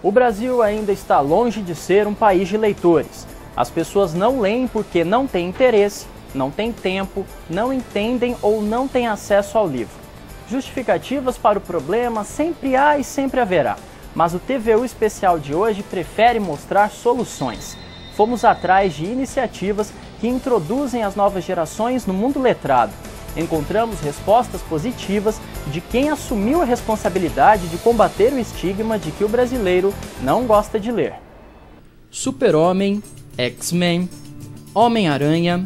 O Brasil ainda está longe de ser um país de leitores. As pessoas não leem porque não têm interesse, não têm tempo, não entendem ou não têm acesso ao livro. Justificativas para o problema sempre há e sempre haverá, mas o TVU especial de hoje prefere mostrar soluções. Fomos atrás de iniciativas que introduzem as novas gerações no mundo letrado. Encontramos respostas positivas de quem assumiu a responsabilidade de combater o estigma de que o brasileiro não gosta de ler. Super-Homem, X-Men, Homem-Aranha,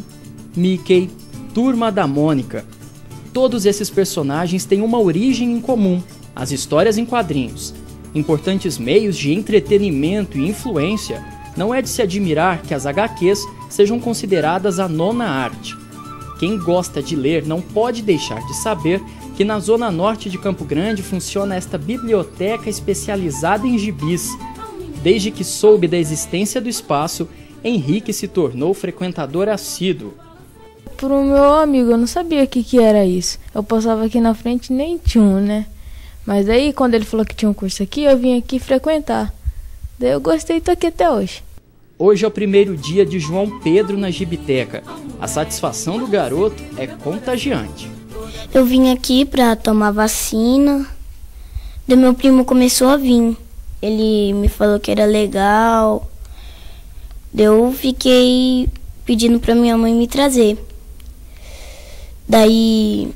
Mickey, Turma da Mônica. Todos esses personagens têm uma origem em comum, as histórias em quadrinhos. Importantes meios de entretenimento e influência, não é de se admirar que as HQs sejam consideradas a nona arte. Quem gosta de ler não pode deixar de saber que na zona norte de Campo Grande funciona esta biblioteca especializada em gibis. Desde que soube da existência do espaço, Henrique se tornou frequentador assíduo. Pro meu amigo, eu não sabia o que era isso. Eu passava aqui na frente e nem tinha um, né? Mas aí, quando ele falou que tinha um curso aqui, eu vim aqui frequentar. Daí eu gostei e tô aqui até hoje. Hoje é o primeiro dia de João Pedro na Gibiteca. A satisfação do garoto é contagiante. Eu vim aqui pra tomar vacina. Daí meu primo começou a vir. Ele me falou que era legal. Daí eu fiquei pedindo pra minha mãe me trazer. Daí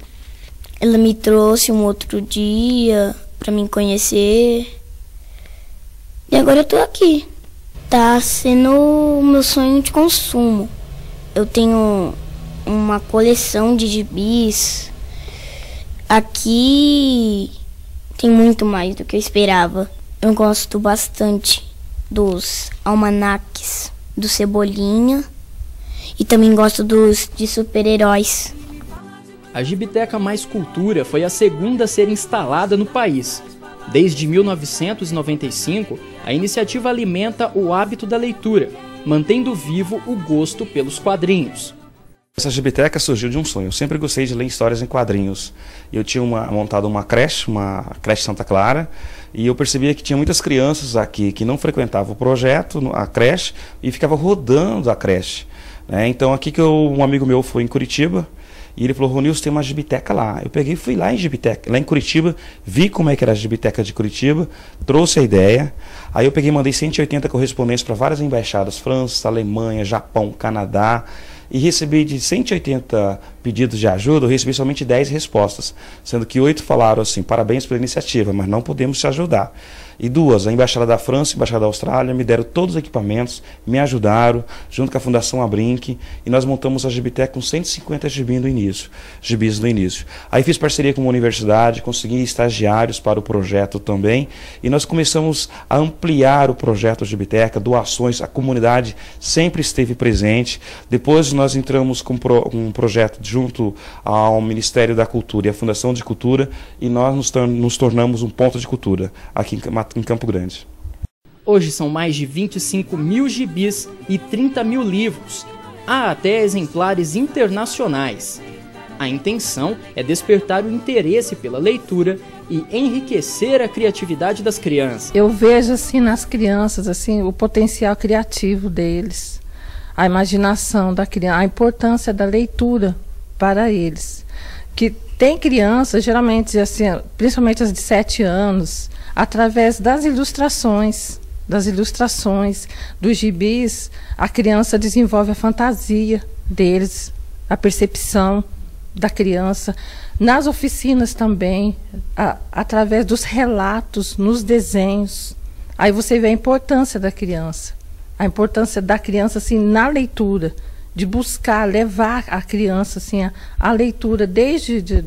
ela me trouxe um outro dia pra me conhecer. E agora eu tô aqui. Tá sendo o meu sonho de consumo. Eu tenho uma coleção de gibis. Aqui tem muito mais do que eu esperava. Eu gosto bastante dos almanaques do Cebolinha e também gosto dos de super-heróis. A Gibiteca Mais Cultura foi a segunda a ser instalada no país. Desde 1995, a iniciativa alimenta o hábito da leitura, mantendo vivo o gosto pelos quadrinhos. Essa Gibiteca surgiu de um sonho. Eu sempre gostei de ler histórias em quadrinhos. Eu tinha montado uma creche Santa Clara, e eu percebia que tinha muitas crianças aqui que não frequentavam o projeto, a creche, e ficavam rodando a creche. Então aqui que um amigo meu foi em Curitiba, e ele falou: Ronilson, tem uma Gibiteca lá. Eu peguei e fui lá em Curitiba, vi como é que era a Gibiteca de Curitiba, trouxe a ideia. Aí eu peguei e mandei 180 correspondências para várias embaixadas, França, Alemanha, Japão, Canadá, e recebi de 180 pedidos de ajuda, eu recebi somente 10 respostas, sendo que 8 falaram assim: parabéns pela iniciativa, mas não podemos te ajudar. E 2, a Embaixada da França e a Embaixada da Austrália, me deram todos os equipamentos, me ajudaram, junto com a Fundação Abrinq, e nós montamos a Gibiteca com 150 gibis no início. Aí fiz parceria com uma universidade, consegui estagiários para o projeto também, e nós começamos a ampliar o projeto Gibiteca, doações, a comunidade sempre esteve presente. Depois nós entramos com um projeto junto ao Ministério da Cultura e à Fundação de Cultura, e nós nos tornamos um ponto de cultura aqui em Campo Grande. Hoje são mais de 25 mil gibis e 30 mil livros. Há até exemplares internacionais. A intenção é despertar o interesse pela leitura e enriquecer a criatividade das crianças. Eu vejo assim nas crianças assim o potencial criativo deles, a imaginação da criança, a importância da leitura para eles. Que tem crianças, geralmente assim, principalmente as de 7 anos, através das ilustrações dos gibis, a criança desenvolve a fantasia deles, a percepção da criança. Nas oficinas também, através dos relatos, nos desenhos. Aí você vê a importância da criança assim, na leitura, de buscar, levar a criança assim, a leitura desde de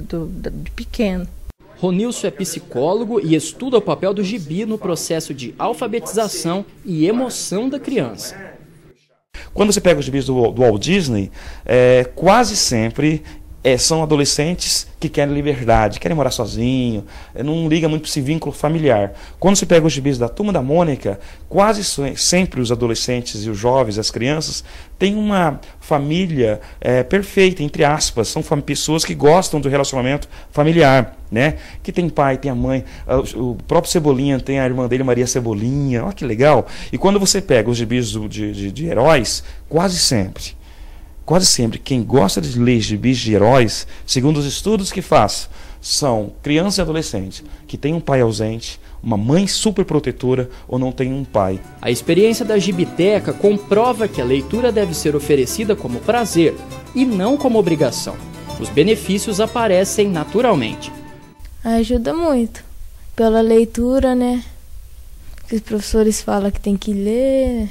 pequeno. Ronilson é psicólogo e estuda o papel do gibi no processo de alfabetização e emoção da criança. Quando você pega os gibis do Walt Disney, quase sempre são adolescentes que querem liberdade, querem morar sozinho, não liga muito para esse vínculo familiar. Quando você pega os gibis da Turma da Mônica, quase sempre os adolescentes e os jovens, as crianças, têm uma família perfeita, entre aspas. São pessoas que gostam do relacionamento familiar, né? Que tem pai, tem a mãe. O próprio Cebolinha tem a irmã dele, Maria Cebolinha. Olha que legal. E quando você pega os gibis de heróis, quase sempre, quem gosta de ler gibis de heróis, segundo os estudos que faço, são crianças e adolescentes que têm um pai ausente, uma mãe super protetora ou não tem um pai. A experiência da Gibiteca comprova que a leitura deve ser oferecida como prazer e não como obrigação. Os benefícios aparecem naturalmente. Ajuda muito. Pela leitura, né? Que os professores falam que tem que ler.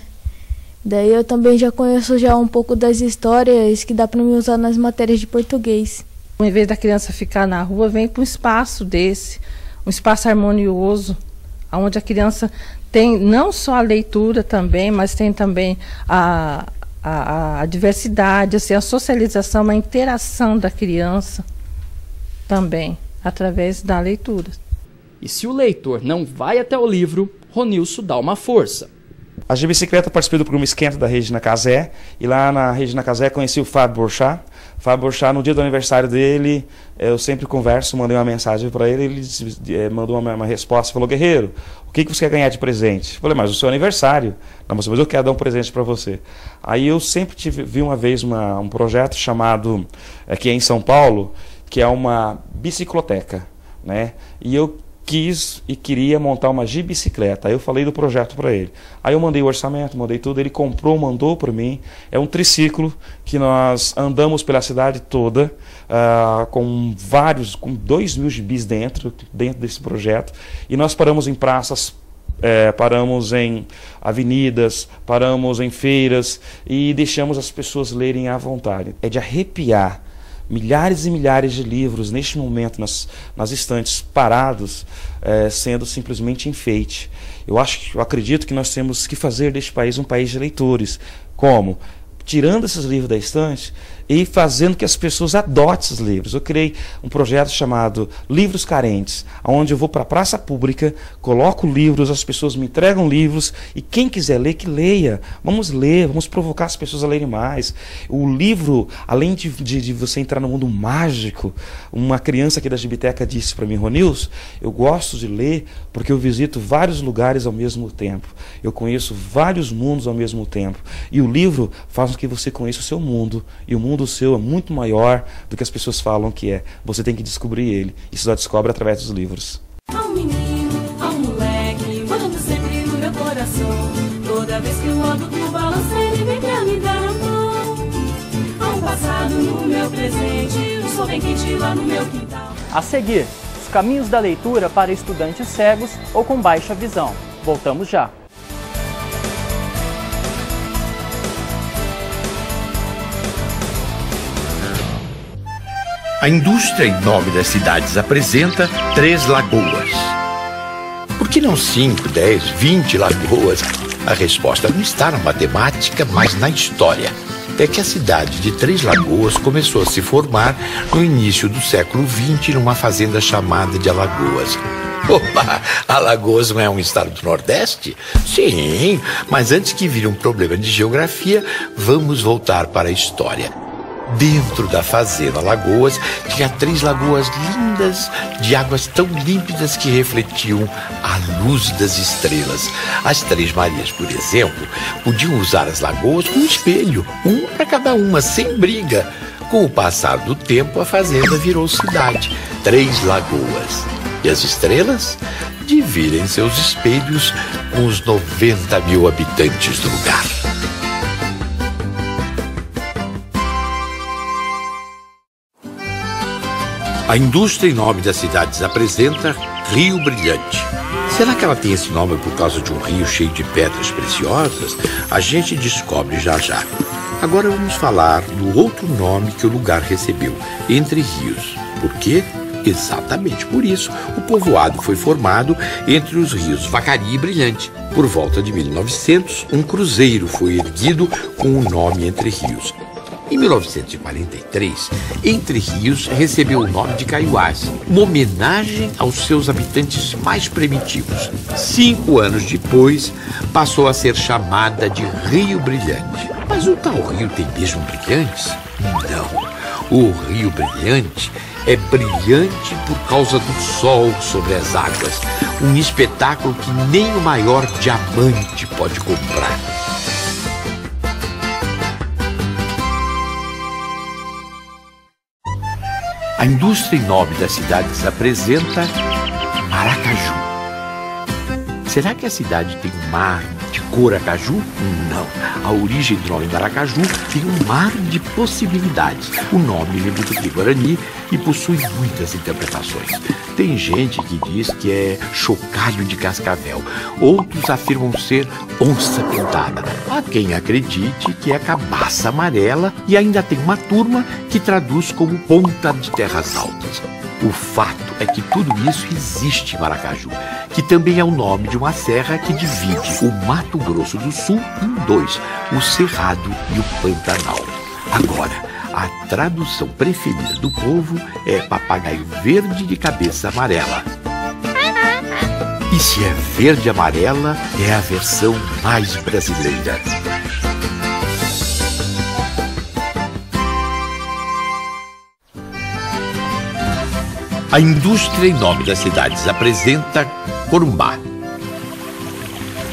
Daí eu também já conheço já um pouco das histórias que dá para me usar nas matérias de português. Em vez da criança ficar na rua, vem para um espaço desse, um espaço harmonioso, onde a criança tem não só a leitura também, mas tem também a diversidade, assim, a socialização, a interação da criança também, através da leitura. E se o leitor não vai até o livro, Ronilson dá uma força. A Gibicicleta participei do programa Esquenta da Regina Casé, e lá na Regina Casé conheci o Fábio Borchá. Fábio Borchá, no dia do aniversário dele, eu sempre converso, mandei uma mensagem para ele, ele mandou uma resposta, falou: Guerreiro, o que você quer ganhar de presente? Eu falei: mas o seu aniversário. Não, mas eu quero dar um presente para você. Aí eu sempre vi uma vez um projeto chamado, aqui em São Paulo, que é uma bicicloteca, né? E eu quis e queria montar uma gibicicleta. Aí eu falei do projeto para ele. Aí eu mandei o orçamento, mandei tudo, ele comprou, mandou para mim. É um triciclo que nós andamos pela cidade toda, com 2.000 gibis dentro desse projeto. E nós paramos em praças, paramos em avenidas, paramos em feiras e deixamos as pessoas lerem à vontade. É de arrepiar. Milhares e milhares de livros, neste momento, nas estantes, parados, sendo simplesmente enfeite. Eu acredito que nós temos que fazer deste país um país de leitores. Como? Tirando esses livros da estante e fazendo que as pessoas adotem esses livros. Eu criei um projeto chamado Livros Carentes, onde eu vou para a praça pública, coloco livros, as pessoas me entregam livros, e quem quiser ler, que leia. Vamos ler, vamos provocar as pessoas a lerem mais. O livro, além de você entrar no mundo mágico, uma criança aqui da Gibiteca disse para mim: Ronilson, eu gosto de ler porque eu visito vários lugares ao mesmo tempo. Eu conheço vários mundos ao mesmo tempo. E o livro faz com que você conheça o seu mundo, e o mundo seu é muito maior do que as pessoas falam que é. Você tem que descobrir ele. Isso só descobre através dos livros. Há um menino, há um moleque, morando sempre no meu coração. Toda vez que eu ando no balanço, ele vem pra me dar a mão. Há um passado no meu presente, um sol bem quente lá no meu quintal. A seguir, os caminhos da leitura para estudantes cegos ou com baixa visão. Voltamos já. A indústria em nome das cidades apresenta 3 lagoas. Por que não 5, 10, 20 lagoas? A resposta não está na matemática, mas na história. É que a cidade de 3 Lagoas começou a se formar no início do século XX numa fazenda chamada de Alagoas. Opa, Alagoas não é um estado do Nordeste? Sim, mas antes que vire um problema de geografia, vamos voltar para a história. Dentro da fazenda Alagoas tinha 3 lagoas lindas, de águas tão límpidas que refletiam a luz das estrelas. As 3 Marias, por exemplo, podiam usar as lagoas como espelho, um para cada uma, sem briga. Com o passar do tempo, a fazenda virou cidade, 3 lagoas. E as estrelas dividem seus espelhos com os 90 mil habitantes do lugar. A indústria em nome das cidades apresenta Rio Brilhante. Será que ela tem esse nome por causa de um rio cheio de pedras preciosas? A gente descobre já já. Agora vamos falar do outro nome que o lugar recebeu, Entre Rios. Por quê? Exatamente por isso, o povoado foi formado entre os rios Vacaria e Brilhante. Por volta de 1900, um cruzeiro foi erguido com o nome Entre Rios. Em 1943, Entre Rios recebeu o nome de Caiuás, uma homenagem aos seus habitantes mais primitivos. 5 anos depois, passou a ser chamada de Rio Brilhante. Mas o tal rio tem mesmo brilhantes? Não. O Rio Brilhante é brilhante por causa do sol sobre as águas. Um espetáculo que nem o maior diamante pode comprar. A indústria nobre das cidades apresenta Maracaju. Será que a cidade tem um mar de cor acaju? Não. A origem do nome Maracaju tem um mar de possibilidades. O nome lembra do Tupi-Guarani e possui muitas interpretações. Tem gente que diz que é chocalho de cascavel. Outros afirmam ser onça pintada. Há quem acredite que é cabaça amarela e ainda tem uma turma que traduz como ponta de terras altas. O fato é que tudo isso existe em Maracaju, que também é o nome de uma serra que divide o Mato Grosso do Sul em 2, o Cerrado e o Pantanal. Agora, a tradução preferida do povo é papagaio verde de cabeça amarela. E se é verde e amarela, é a versão mais brasileira. A indústria em nome das cidades apresenta Corumbá.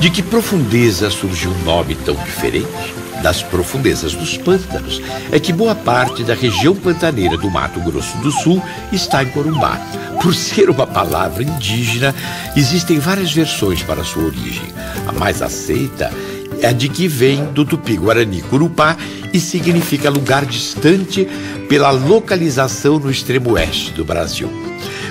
De que profundeza surgiu um nome tão diferente? Das profundezas dos pântanos. É que boa parte da região pantaneira do Mato Grosso do Sul está em Corumbá. Por ser uma palavra indígena, existem várias versões para sua origem. A mais aceita é a de que vem do Tupi-Guarani Curupá e significa lugar distante pela localização no extremo oeste do Brasil.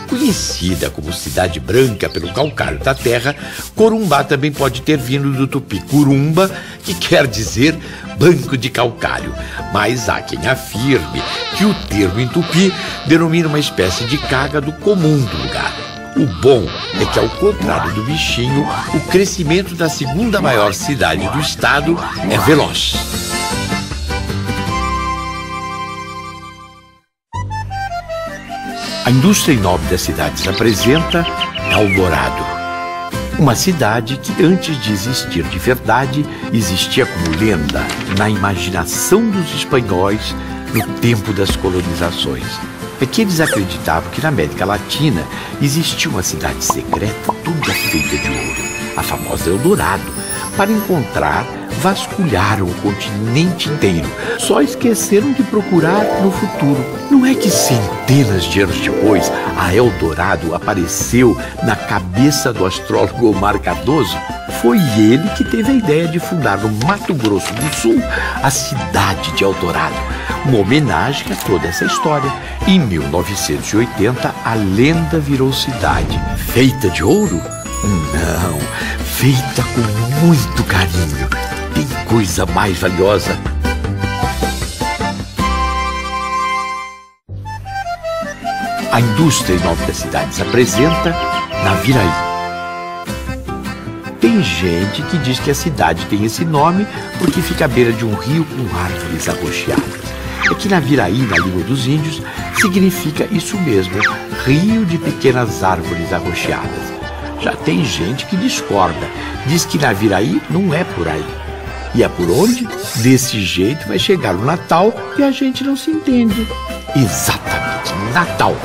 Conhecida como Cidade Branca pelo calcário da terra, Corumbá também pode ter vindo do tupi curumba, que quer dizer banco de calcário. Mas há quem afirme que o termo em tupi denomina uma espécie de cágado comum do lugar. O bom é que, ao contrário do bichinho, o crescimento da segunda maior cidade do estado é veloz. A indústria nobre das cidades apresenta Eldorado. Uma cidade que, antes de existir de verdade, existia como lenda na imaginação dos espanhóis no tempo das colonizações. É que eles acreditavam que na América Latina existia uma cidade secreta toda feita de ouro, a famosa Eldorado. Para encontrar, vasculharam o continente inteiro. Só esqueceram de procurar no futuro. Não é que centenas de anos depois, a Eldorado apareceu na cabeça do astrólogo Omar Cardoso? Foi ele que teve a ideia de fundar no Mato Grosso do Sul a cidade de Eldorado, uma homenagem a toda essa história. Em 1980, a lenda virou cidade. Feita de ouro? Não, feita com muito carinho. Tem coisa mais valiosa. A indústria nova das cidades apresenta Naviraí. Tem gente que diz que a cidade tem esse nome porque fica à beira de um rio com árvores arroxeadas. É que Naviraí, na língua dos índios, significa isso mesmo, rio de pequenas árvores arroxeadas. Já tem gente que discorda, diz que Naviraí não é por aí. E é por onde? Desse jeito vai chegar o Natal e a gente não se entende. Exatamente, Natal.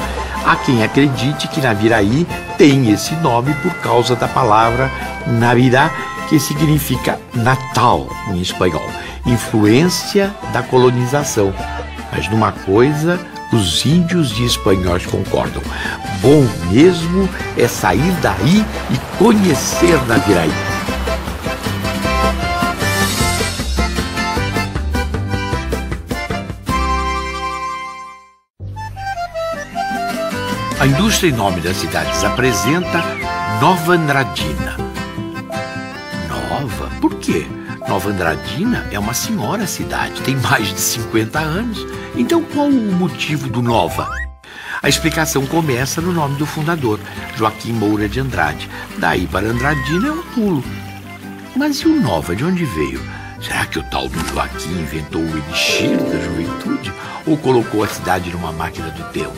Há quem acredite que Naviraí tem esse nome por causa da palavra Navidad, que significa Natal em espanhol, influência da colonização. Mas numa coisa, os índios e espanhóis concordam. Bom mesmo é sair daí e conhecer Naviraí. A indústria em nome das cidades apresenta Nova Andradina. Nova? Por quê? Nova Andradina é uma senhora cidade, tem mais de 50 anos. Então qual o motivo do Nova? A explicação começa no nome do fundador, Joaquim Moura de Andrade. Daí para Andradina é um pulo. Mas e o Nova, de onde veio? Será que o tal do Joaquim inventou o elixir da juventude? Ou colocou a cidade numa máquina do tempo?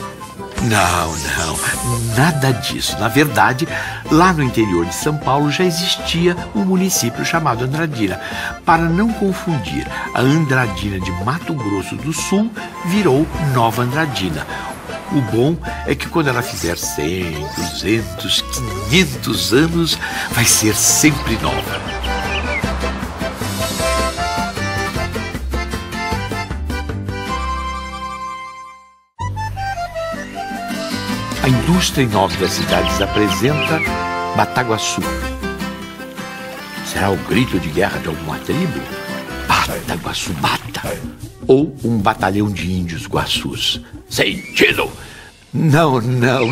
Não, nada disso. Na verdade, lá no interior de São Paulo já existia um município chamado Andradina. Para não confundir, a Andradina de Mato Grosso do Sul virou Nova Andradina. O bom é que quando ela fizer 100, 200, 500 anos, vai ser sempre nova. A indústria nova das cidades apresenta Bataguaçu. Será o grito de guerra de alguma tribo? Bataguaçu, bata! Ou um batalhão de índios guaçus? Sentido! Não,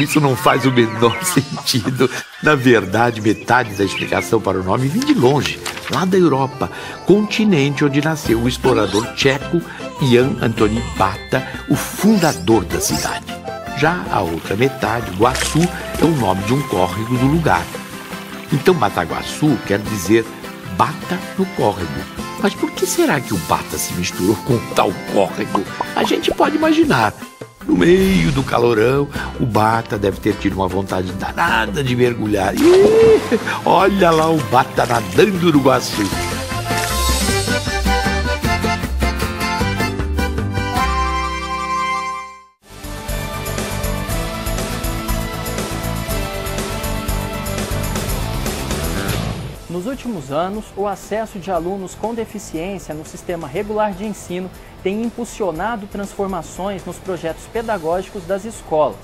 isso não faz o menor sentido. Na verdade, metade da explicação para o nome vem de longe, lá da Europa, continente onde nasceu o explorador tcheco Jan Antoni Bata, o fundador da cidade. Já a outra metade, Guaçu, é o nome de um córrego do lugar. Então, Bataguaçu quer dizer bata no córrego. Mas por que será que o bata se misturou com o tal córrego? A gente pode imaginar. No meio do calorão, o bata deve ter tido uma vontade danada de mergulhar. Ih, olha lá o bata nadando no Guaçu. Nos últimos anos, o acesso de alunos com deficiência no sistema regular de ensino tem impulsionado transformações nos projetos pedagógicos das escolas.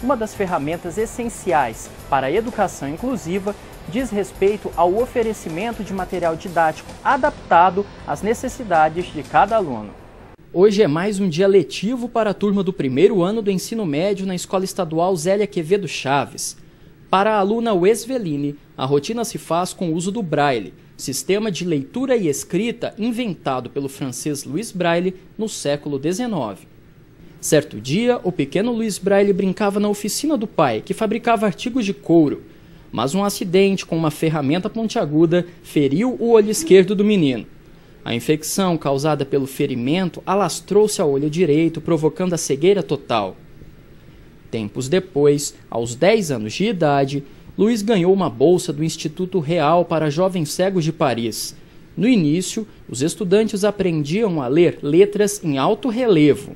Uma das ferramentas essenciais para a educação inclusiva diz respeito ao oferecimento de material didático adaptado às necessidades de cada aluno. Hoje é mais um dia letivo para a turma do primeiro ano do ensino médio na Escola Estadual Zélia Quevedo Chaves. Para a aluna Wesveline, a rotina se faz com o uso do Braille, sistema de leitura e escrita inventado pelo francês Louis Braille no século XIX. Certo dia, o pequeno Louis Braille brincava na oficina do pai, que fabricava artigos de couro, mas um acidente com uma ferramenta pontiaguda feriu o olho esquerdo do menino. A infecção causada pelo ferimento alastrou-se ao olho direito, provocando a cegueira total. Tempos depois, aos 10 anos de idade, Luiz ganhou uma bolsa do Instituto Real para Jovens Cegos de Paris. No início, os estudantes aprendiam a ler letras em alto relevo.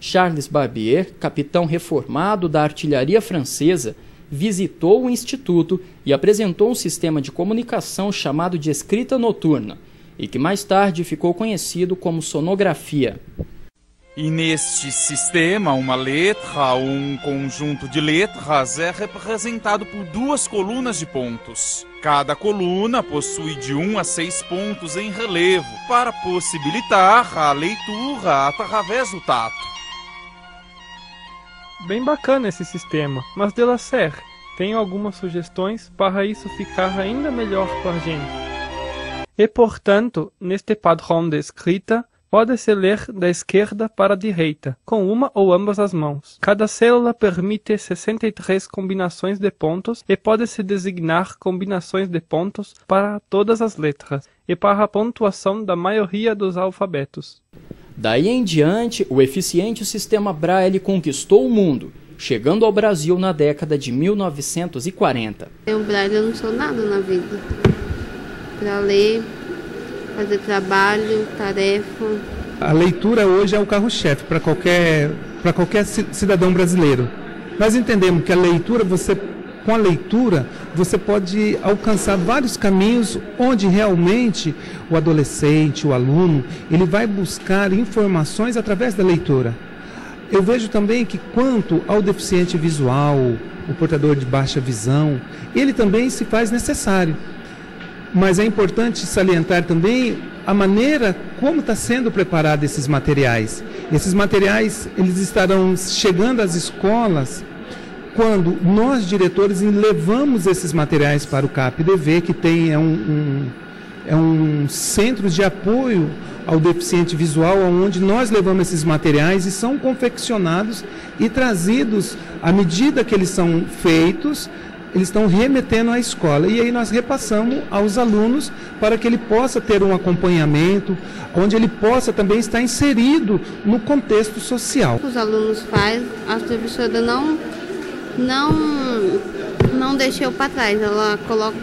Charles Barbier, capitão reformado da artilharia francesa, visitou o instituto e apresentou um sistema de comunicação chamado de escrita noturna, e que mais tarde ficou conhecido como sonografia. E neste sistema, uma letra ou um conjunto de letras é representado por 2 colunas de pontos. Cada coluna possui de 1 a 6 pontos em relevo, para possibilitar a leitura através do tato. Bem bacana esse sistema, mas Delacerre, tenho algumas sugestões para isso ficar ainda melhor para a gente. E, portanto, neste padrão de escrita, pode-se ler da esquerda para a direita, com uma ou ambas as mãos. Cada célula permite 63 combinações de pontos e pode-se designar combinações de pontos para todas as letras e para a pontuação da maioria dos alfabetos. Daí em diante, o eficiente sistema Braille conquistou o mundo, chegando ao Brasil na década de 1940. Sem o Braille eu não sou nada na vida. Para ler, fazer trabalho, tarefa. A leitura hoje é o carro-chefe para qualquer cidadão brasileiro. Nós entendemos que com a leitura você pode alcançar vários caminhos onde realmente o adolescente, o aluno, ele vai buscar informações através da leitura. Eu vejo também que quanto ao deficiente visual, o portador de baixa visão, ele também se faz necessário. Mas é importante salientar também a maneira como está sendo preparado esses materiais. Esses materiais eles estarão chegando às escolas quando nós, diretores, levamos esses materiais para o CAPDV, que é um centro de apoio ao deficiente visual, onde nós levamos esses materiais e são confeccionados e trazidos à medida que eles são feitos eles estão remetendo à escola. E aí nós repassamos aos alunos para que ele possa ter um acompanhamento, onde ele possa também estar inserido no contexto social. Os alunos fazem, a professora não deixa eu para trás, ela coloca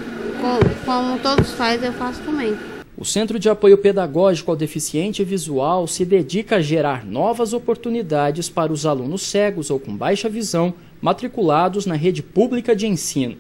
como todos fazem, eu faço também. O Centro de Apoio Pedagógico ao Deficiente Visual se dedica a gerar novas oportunidades para os alunos cegos ou com baixa visão matriculados na rede pública de ensino.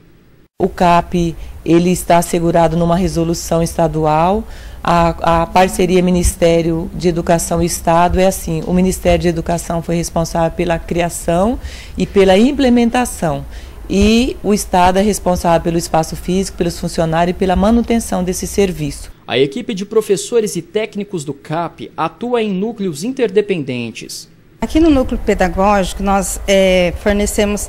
O CAP ele está assegurado numa resolução estadual. A parceria Ministério de Educação e Estado é assim: o Ministério de Educação foi responsável pela criação e pela implementação, e o Estado é responsável pelo espaço físico, pelos funcionários e pela manutenção desse serviço. A equipe de professores e técnicos do CAP atua em núcleos interdependentes. Aqui no núcleo pedagógico nós fornecemos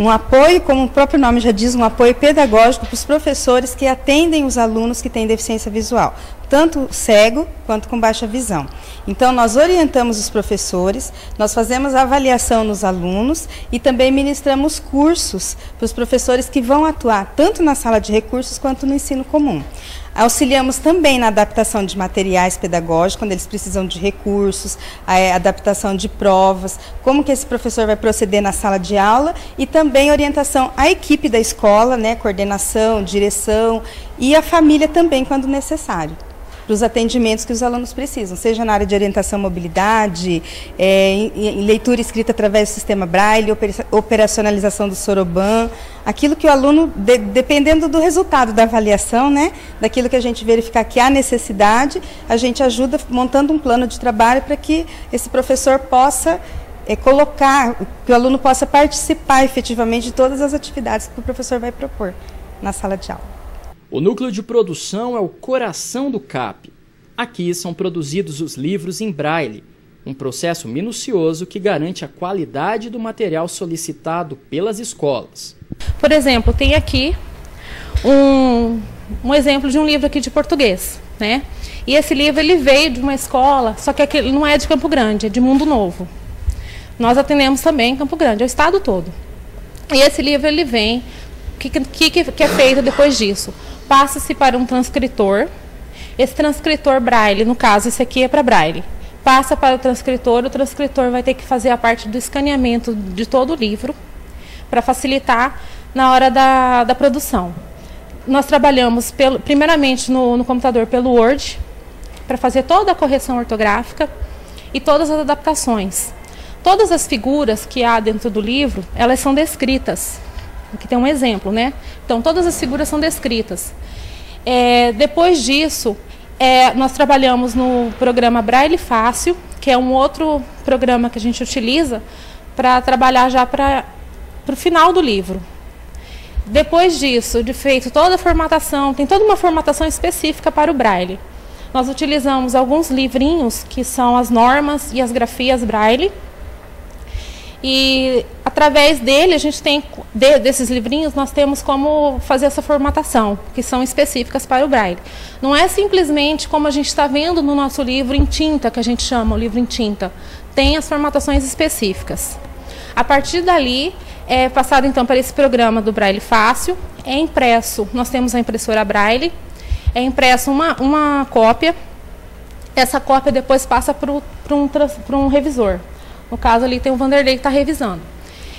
um apoio, como o próprio nome já diz, um apoio pedagógico para os professores que atendem os alunos que têm deficiência visual, tanto cego quanto com baixa visão. Então nós orientamos os professores, nós fazemos a avaliação nos alunos e também ministramos cursos para os professores que vão atuar tanto na sala de recursos quanto no ensino comum. Auxiliamos também na adaptação de materiais pedagógicos, quando eles precisam de recursos, a adaptação de provas, como que esse professor vai proceder na sala de aula, e também orientação à equipe da escola, né, coordenação, direção, e a família também, quando necessário, para os atendimentos que os alunos precisam, seja na área de orientação mobilidade, em leitura escrita através do sistema Braille, operacionalização do Soroban, aquilo que o aluno, dependendo do resultado da avaliação, né, daquilo que a gente verificar que há necessidade, a gente ajuda montando um plano de trabalho para que esse professor possa que o aluno possa participar efetivamente de todas as atividades que o professor vai propor na sala de aula. O núcleo de produção é o coração do CAP. Aqui são produzidos os livros em braille, um processo minucioso que garante a qualidade do material solicitado pelas escolas. Por exemplo, tem aqui um exemplo de um livro aqui de português, né? E esse livro ele veio de uma escola, só que aquele não é de Campo Grande, é de Mundo Novo. Nós atendemos também em Campo Grande, é o estado todo. E esse livro ele vem, o que é feito depois disso? Passa-se para um transcritor. Esse transcritor Braille, no caso, esse aqui é para Braille. Passa para o transcritor vai ter que fazer a parte do escaneamento de todo o livro, para facilitar na hora da produção. Nós trabalhamos primeiramente no computador pelo Word, para fazer toda a correção ortográfica e todas as adaptações. Todas as figuras que há dentro do livro, elas são descritas. Aqui tem um exemplo, né? Então, todas as figuras são descritas. Depois disso, nós trabalhamos no programa Braille Fácil, que é um outro programa que a gente utiliza para trabalhar já para o final do livro. Depois disso, de feito toda a formatação, tem toda uma formatação específica para o Braille. Nós utilizamos alguns livrinhos, que são as normas e as grafias Braille. E através dele, a gente tem, desses livrinhos, nós temos como fazer essa formatação, que são específicas para o Braille. Não é simplesmente como a gente está vendo no nosso livro em tinta, que a gente chama o livro em tinta. Tem as formatações específicas. A partir dali, é passado então para esse programa do Braille Fácil, é impresso, nós temos a impressora Braille, é impresso uma cópia, essa cópia depois passa para um revisor. No caso, ali tem o Vanderlei que está revisando.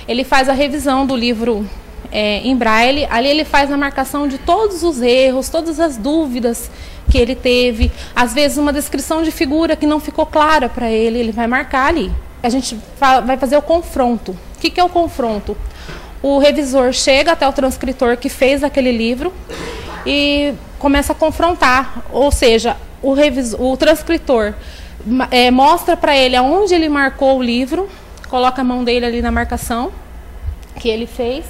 Ele faz a revisão do livro em Braille. Ali ele faz a marcação de todos os erros, todas as dúvidas que ele teve. Às vezes, uma descrição de figura que não ficou clara para ele, ele vai marcar ali. A gente vai fazer o confronto. O que é o confronto? O revisor chega até o transcritor que fez aquele livro e começa a confrontar. Ou seja, o transcritor mostra para ele aonde ele marcou o livro, coloca a mão dele ali na marcação que ele fez,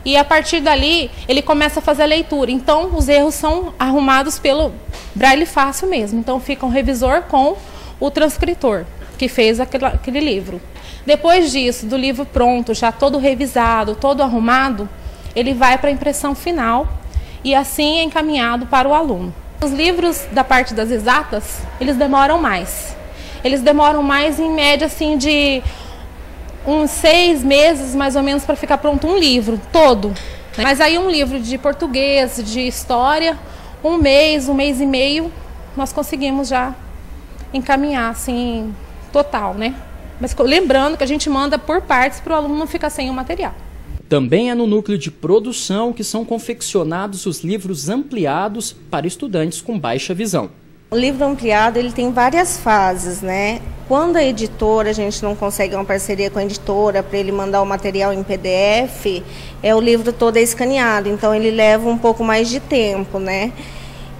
e a partir dali ele começa a fazer a leitura. Então os erros são arrumados pelo Braille Fácil mesmo. Então fica um revisor com o transcritor que fez aquele livro. Depois disso, do livro pronto, já todo revisado, todo arrumado, ele vai para a impressão final e assim é encaminhado para o aluno. Os livros da parte das exatas, eles demoram mais. Eles demoram mais em média assim de uns 6 meses, mais ou menos, para ficar pronto um livro todo. Né? Mas aí um livro de português, de história, um mês e meio, nós conseguimos já encaminhar, assim, total, né? Mas lembrando que a gente manda por partes para o aluno não ficar sem o material. Também é no núcleo de produção que são confeccionados os livros ampliados para estudantes com baixa visão. O livro ampliado ele tem várias fases, né? Quando a editora, a gente não consegue uma parceria com a editora para ele mandar o material em PDF, o livro todo é escaneado, então ele leva um pouco mais de tempo, né?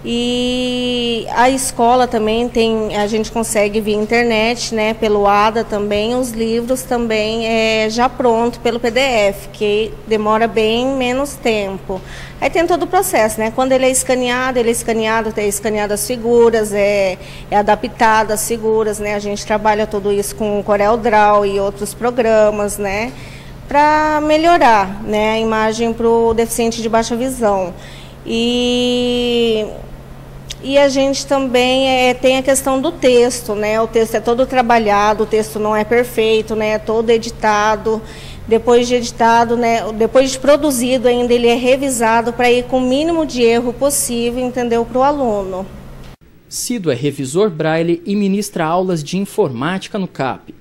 E a escola também tem, a gente consegue via internet, né, pelo ADA também, os livros também já pronto pelo PDF, que demora bem menos tempo. Aí tem todo o processo, né, quando ele é escaneado, tem escaneado as figuras, é adaptado às figuras, né, a gente trabalha tudo isso com o CorelDRAW e outros programas, né, para melhorar, né, a imagem para o deficiente de baixa visão. E a gente também tem a questão do texto, né? O texto é todo trabalhado, o texto não é perfeito, né? É todo editado. Depois de editado, né? Depois de produzido ainda, ele é revisado para ir com o mínimo de erro possível, entendeu? Para o aluno. Cido é revisor Braille e ministra aulas de informática no CAP.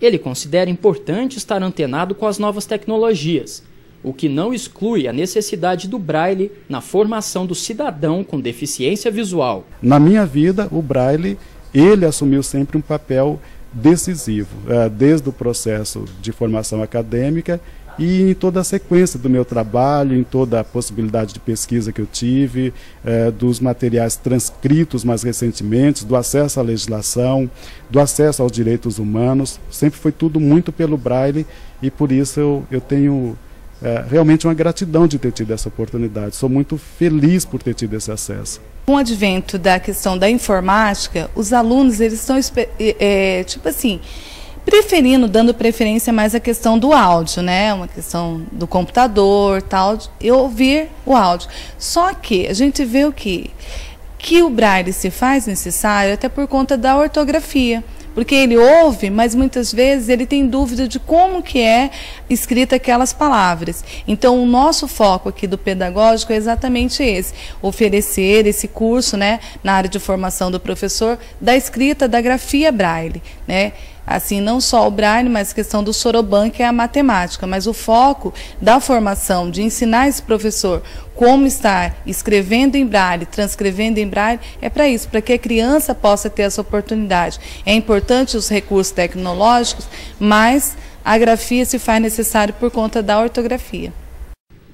Ele considera importante estar antenado com as novas tecnologias, o que não exclui a necessidade do Braille na formação do cidadão com deficiência visual. Na minha vida, o Braille, ele assumiu sempre um papel decisivo, desde o processo de formação acadêmica e em toda a sequência do meu trabalho, em toda a possibilidade de pesquisa que eu tive, dos materiais transcritos mais recentemente, do acesso à legislação, do acesso aos direitos humanos, sempre foi tudo muito pelo Braille e por isso eu tenho realmente uma gratidão de ter tido essa oportunidade. Sou muito feliz por ter tido esse acesso. Com o advento da questão da informática, os alunos eles estão tipo assim, dando preferência mais à questão do áudio, né? Uma questão do computador, tal, e ouvir o áudio. Só que a gente vê o que o Braille se faz necessário até por conta da ortografia. Porque ele ouve, mas muitas vezes ele tem dúvida de como que é escrita aquelas palavras. Então, o nosso foco aqui do pedagógico é exatamente esse, oferecer esse curso, né, na área de formação do professor, da escrita, da grafia Braille, né? Assim, não só o Braille, mas a questão do Soroban, que é a matemática, mas o foco da formação, de ensinar esse professor como estar escrevendo em Braille, transcrevendo em Braille, é para isso, para que a criança possa ter essa oportunidade. É importante os recursos tecnológicos, mas a grafia se faz necessária por conta da ortografia.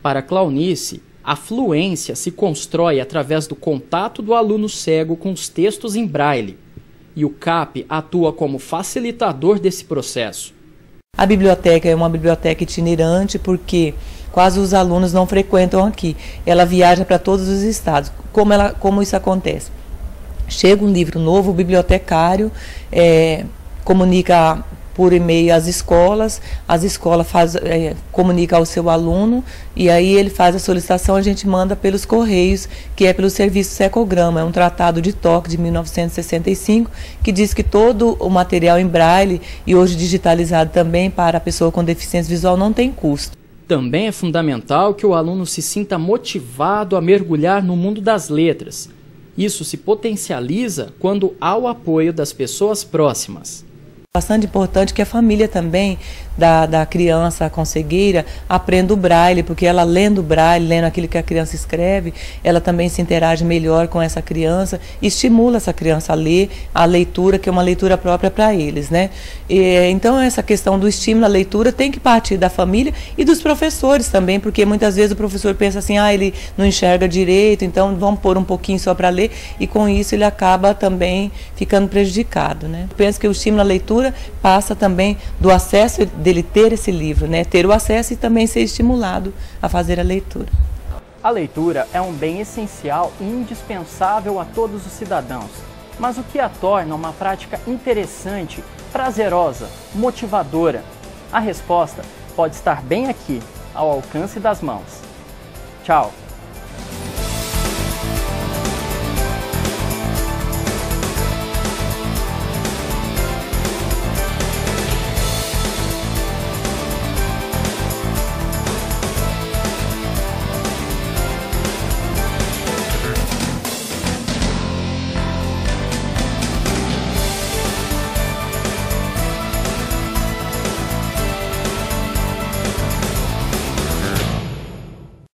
Para Claunice, a fluência se constrói através do contato do aluno cego com os textos em Braille. E o CAP atua como facilitador desse processo. A biblioteca é uma biblioteca itinerante porque quase os alunos não frequentam aqui. Ela viaja para todos os estados. Como isso acontece? Chega um livro novo, o bibliotecário comunica por e-mail às escolas, as escolas comunicam ao seu aluno e aí ele faz a solicitação, a gente manda pelos correios, que é pelo serviço Secograma, é um tratado de toque de 1965, que diz que todo o material em Braille e hoje digitalizado também para a pessoa com deficiência visual não tem custo. Também é fundamental que o aluno se sinta motivado a mergulhar no mundo das letras. Isso se potencializa quando há o apoio das pessoas próximas. Bastante importante que a família também da criança com cegueira aprenda o Braille, porque ela lendo o Braille, lendo aquilo que a criança escreve, ela também se interage melhor com essa criança, estimula essa criança a ler a leitura, que é uma leitura própria para eles, né? Então essa questão do estímulo à leitura tem que partir da família e dos professores também, porque muitas vezes o professor pensa assim, ele não enxerga direito, então vamos pôr um pouquinho só para ler, e com isso ele acaba também ficando prejudicado, né? Eu penso que o estímulo à leitura passa também do acesso dele ter esse livro, né? Ter o acesso e também ser estimulado a fazer a leitura. A leitura é um bem essencial e indispensável a todos os cidadãos. Mas o que a torna uma prática interessante, prazerosa, motivadora? A resposta pode estar bem aqui, ao alcance das mãos. Tchau!